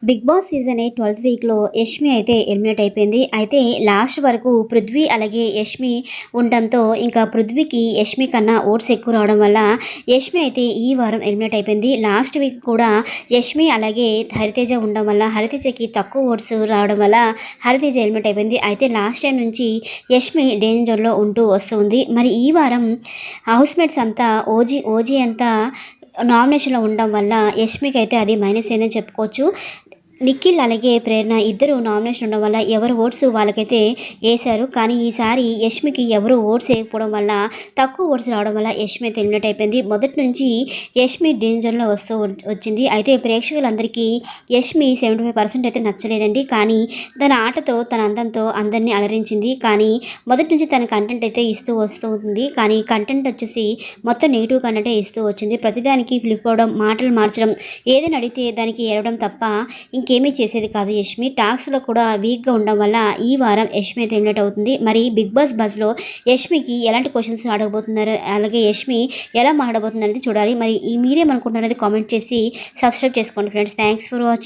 Big boss season 8 12th వీక్‌లో యష్మి అయితే eliminate అయిపోయింది. అయితే లాస్ట్ వరకు పృథ్వీ అలాగే యష్మి ఉండడంతో ఇంకా పృథ్వీకి యష్మి కన్నా ఓట్స్ ఎక్కువ రావడం వల్ల యష్మి అయితే ఈ వారం ఎలిమినేట్ అయిపోయింది. లాస్ట్ వీక్ కూడా యష్మి అలాగే హరితేజ ఉండడం వల్ల హరితేజకి తక్కువ ఓట్స్ రావడం వల్ల హరితేజ ఎలిమినేట్ అయిపోయింది. అయితే లాస్ట్ టైం నుంచి యష్మి డేంజర్ జోన్‌లో ఉంటూ వస్తుంది. మరి ఈ వారం హౌస్‌మేట్స్ అంతా ఓజీ అంతా నామినేషన్‌లో ఉండడం వల్ల యష్మికైతే అది మైనస్ అయిందని చెప్పుకోవచ్చు. నిఖిల్ అలాగే ప్రేరణ ఇద్దరు నామినేషన్ ఉండడం వల్ల ఎవరు ఓట్స్ వాళ్ళకైతే వేశారు. కానీ ఈసారి యష్మికి ఎవరు ఓట్స్ వేయకపోవడం వల్ల తక్కువ ఓట్స్ రావడం వల్ల యష్మి అయితే ఎలిమినేట్ అయిపోయింది. మొదటి నుంచి యష్మి డేంజర్లో వచ్చింది. అయితే ప్రేక్షకులందరికీ యష్మి 75% అయితే నచ్చలేదండి. కానీ తన ఆటతో తన అందంతో అందరినీ అలరించింది. కానీ మొదటి నుంచి తన కంటెంట్ అయితే ఇస్తూ వస్తుంది. కానీ కంటెంట్ వచ్చేసి మొత్తం నెగిటివ్ కంటెంటే ఇస్తూ వచ్చింది. ప్రతిదానికి ఫ్లిప్ అవ్వడం, మాటలు మార్చడం, ఏదైనా అడిగితే దానికి ఏడవడం తప్ప ఇంకేమీ చేసేది కాదు యష్మి. టాస్క్లో కూడా వీక్గా ఉండడం వల్ల ఈ వారం యష్మి అయితే ఎలిమినేట్ అవుతుంది. మరి బిగ్ బాస్ బజ్లో యష్మికి ఎలాంటి క్వశ్చన్స్ అడగబోతున్నారు, అలాగే యష్మి ఎలా మాట్లాడబోతుంది అనేది చూడాలి. మరి మీరేమనుకుంటున్నారు అనేది కామెంట్ చేసి సబ్స్క్రైబ్ చేసుకోండి ఫ్రెండ్స్. Thanks for watching.